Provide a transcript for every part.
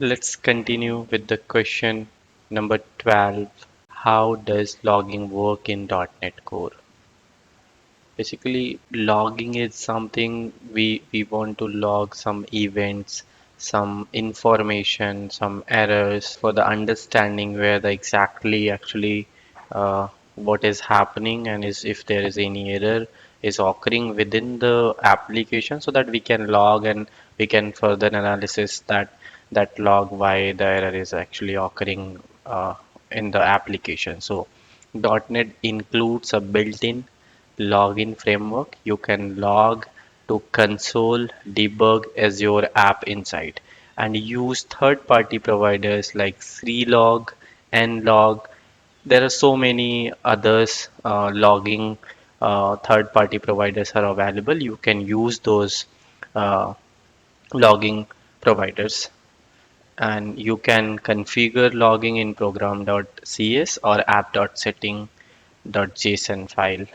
Let's continue with the question number 12. How does logging work in .NET Core? Basically, logging is something we want to log some events, some information, some errors for the understanding where the exactly actually what is happening and is if there is any error is occurring within the application so that we can log and we can further analysis that log why the error is actually occurring in the application. So .NET includes a built-in login framework. You can log to console, debug Azure app inside, and use third-party providers like Srilog, Nlog. There are so many others logging third-party providers are available. You can use those uh, logging providers, and you can configure logging in program.cs or app.setting.json file.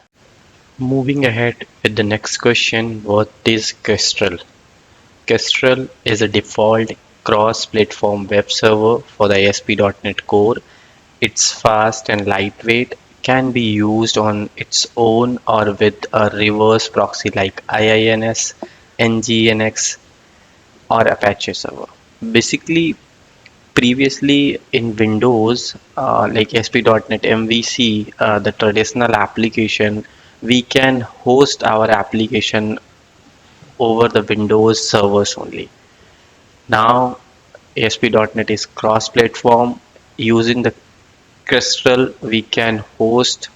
Moving ahead with the next question, what is Kestrel? Kestrel is a default cross-platform web server for the ASP.NET Core. It's fast and lightweight, can be used on its own or with a reverse proxy like IINS, NGINX, or Apache server. Basically, previously in Windows, like ASP.NET MVC, the traditional application, we can host our application over the Windows servers only. Now, ASP.NET is cross-platform. Using the Crystal, we can host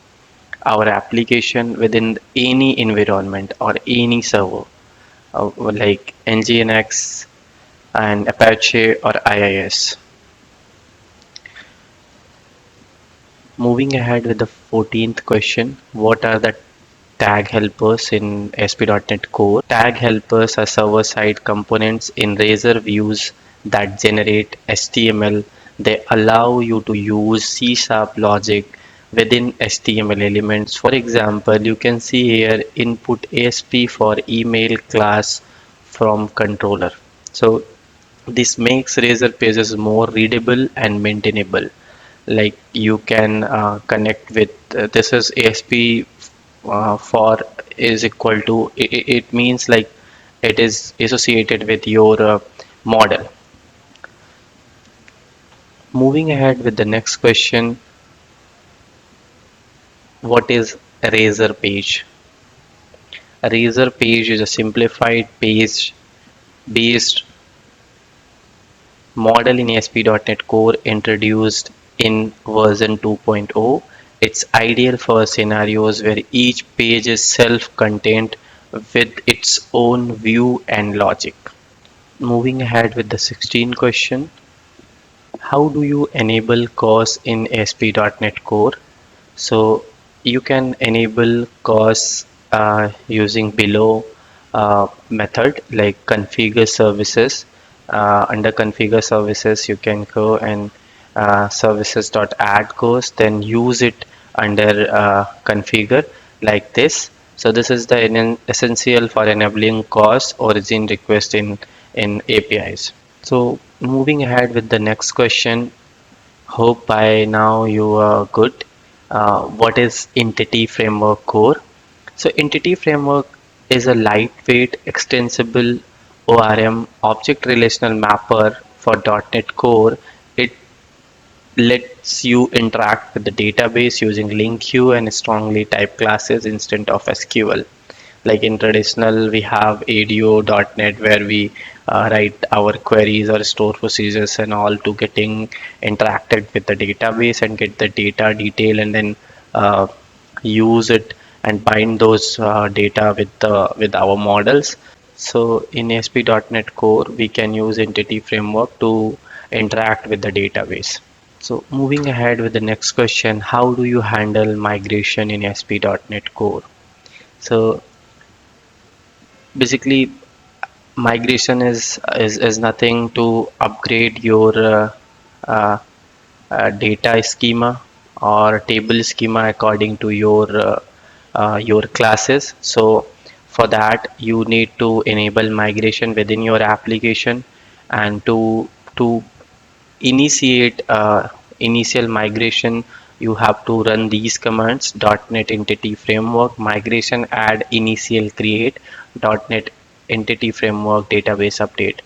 our application within any environment or any server, like Nginx and Apache or IIS. Moving ahead with the 14th question, what are the tag helpers in ASP.NET Core? Tag helpers are server-side components in Razor views that generate HTML. They allow you to use C# logic within HTML elements. For example, you can see here input ASP for email class from controller. So this makes Razor pages more readable and maintainable. Like you can connect with this is ASP for is equal to it means like it is associated with your model. Moving ahead with the next question, what is a Razor page? A Razor page is a simplified page based model in ASP.NET Core introduced in version 2.0. It's ideal for scenarios where each page is self-contained with its own view and logic. Moving ahead with the 16th question, how do you enable CORS in ASP.NET Core? So you can enable CORS using below method like configure services. Under configure services, you can go and services.add CORS, then use it under configure like this. So this is the essential for enabling CORS origin request in APIs. So moving ahead with the next question, hope by now you are good. What is Entity Framework Core? So Entity Framework is a lightweight, extensible ORM object relational mapper for .NET Core. It lets you interact with the database using LINQ and strongly typed classes instead of SQL. Like in traditional, we have ADO.NET where we write our queries or store procedures and all to getting interacted with the database and get the data detail and then uh, use it and bind those data with our models. So in ASP.NET Core, we can use Entity Framework to interact with the database. So moving ahead with the next question, how do you handle migration in ASP.NET Core? So basically, migration is nothing to upgrade your uh, data schema or table schema according to your classes. So for that, you need to enable migration within your application and to initiate initial migration, you have to run these commands: .NET Entity Framework migration add initial create .NET Entity Framework database update.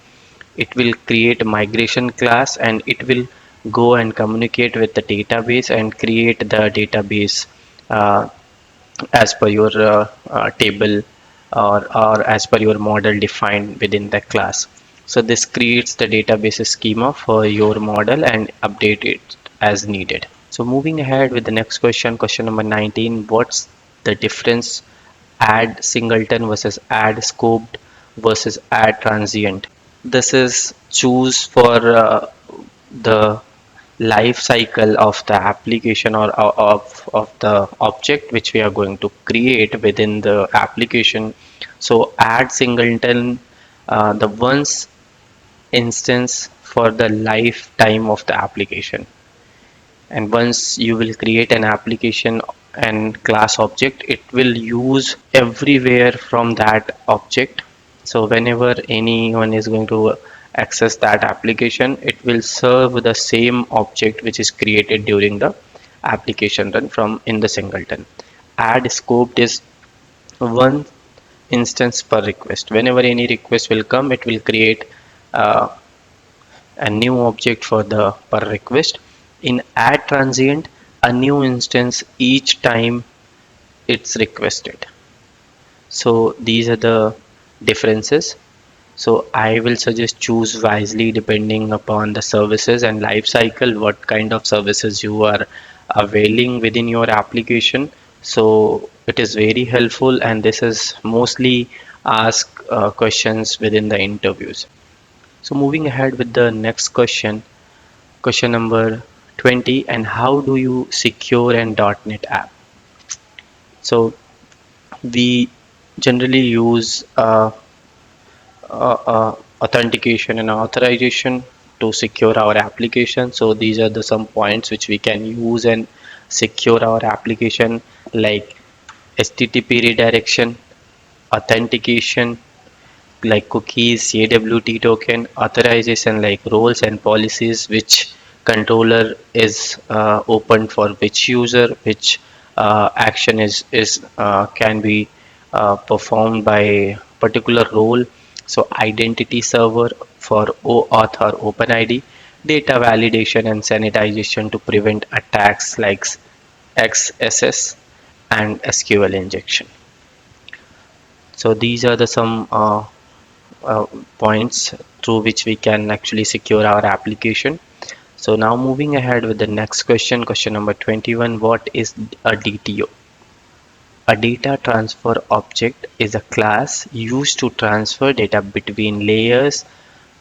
It will create a migration class and it will go and communicate with the database and create the database uh, as per your table, or as per your model defined within the class. So this creates the database schema for your model and update it as needed. So moving ahead with the next question, question number 19, what's the difference add singleton versus add scoped versus add transient? This is choose for the life cycle of the application, or of the object which we are going to create within the application. So add singleton, the once instance for the lifetime of the application, and once you will create an application and class object, it will use everywhere from that object. So whenever anyone is going to access that application, it will serve the same object which is created during the application run from in the singleton. Add scoped is one instance per request. Whenever any request will come, it will create uh, a new object for the per request. In add transient, a new instance each time it's requested. So these are the differences. So I will suggest choose wisely depending upon the services and life cycle, what kind of services you are availing within your application. So it is very helpful, and this is mostly asked questions within the interviews. So moving ahead with the next question, question number 20, and how do you secure an .NET app? So we generally use authentication and authorization to secure our application. So these are the some points which we can use and secure our application, like HTTP redirection, authentication, like cookies, AWT token, authorization like roles and policies, which controller is open for which user, which action is can be performed by particular role. So identity server for OAuth or OpenID, data validation and sanitization to prevent attacks like XSS and SQL injection. So these are the some uh, points through which we can actually secure our application. So now moving ahead with the next question, question number 21, what is a DTO? A data transfer object is a class used to transfer data between layers,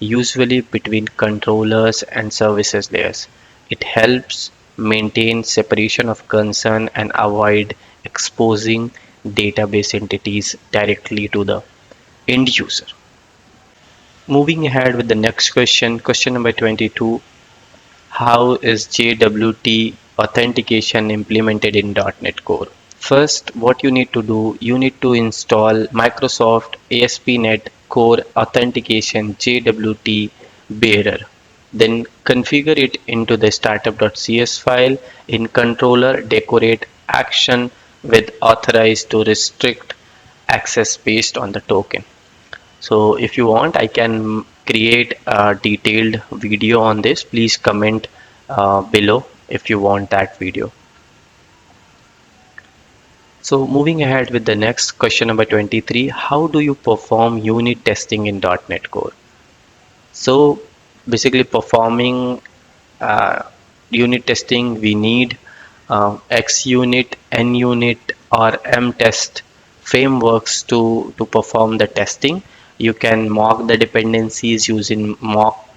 usually between controllers and services layers. It helps maintain separation of concern and avoid exposing database entities directly to the end user. Moving ahead with the next question, question number 22. How is JWT authentication implemented in .NET Core? First, what you need to do, you need to install Microsoft ASP.NET Core Authentication JWT bearer. Then configure it into the startup.cs file. In controller, decorate action with authorized to restrict access based on the token. So if you want, I can create a detailed video on this. Please comment below if you want that video. So moving ahead with the next question number 23, how do you perform unit testing in .NET Core? So basically performing uh, unit testing, we need XUnit, NUnit or MTest frameworks to perform the testing. You can mock the dependencies using mock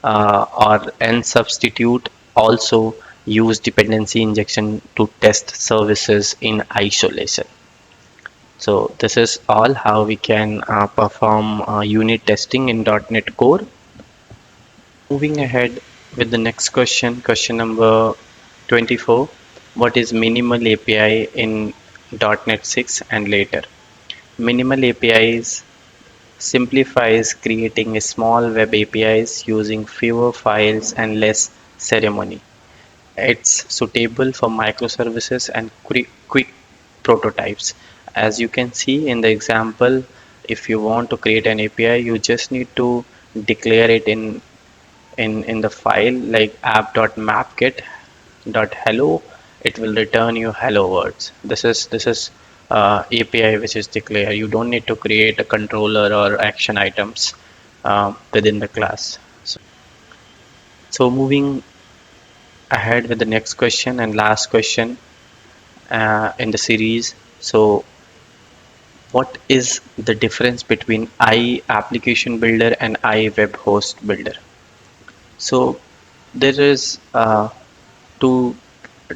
or NSubstitute. Also use dependency injection to test services in isolation. So this is all how we can perform unit testing in .NET Core. Moving ahead with the next question, question number 24. What is minimal API in .NET 6 and later? Minimal APIs simplifies creating small web APIs using fewer files and less ceremony. It's suitable for microservices and quick prototypes. As you can see in the example, if you want to create an API, you just need to declare it in the file like app.mapkit.hello. It will return you hello words. This is API which is declared. You don't need to create a controller or action items within the class. So moving ahead with the next question and last question in the series. So what is the difference between I application builder and I web host builder? So there is two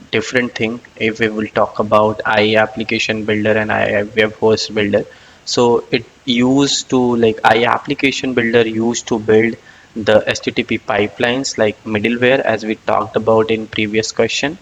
different thing if we will talk about I application builder and I web host builder. So it used to like I application builder used to build the HTTP pipelines like middleware, as we talked about in previous question.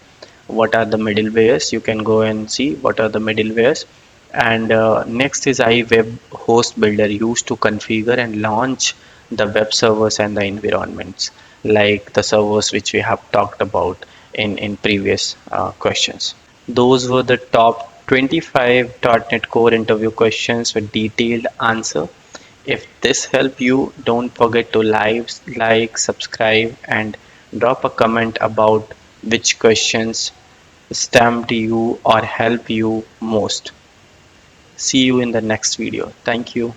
What are the middlewares? You can go and see what are the middlewares. And next is I web host builder used to configure and launch the web servers and the environments like the servers which we have talked about in previous questions. Those were the top 25 .NET Core interview questions with detailed answer. If this helped you, don't forget to like, subscribe, and drop a comment about which questions stamped you or help you most. See you in the next video. Thank you.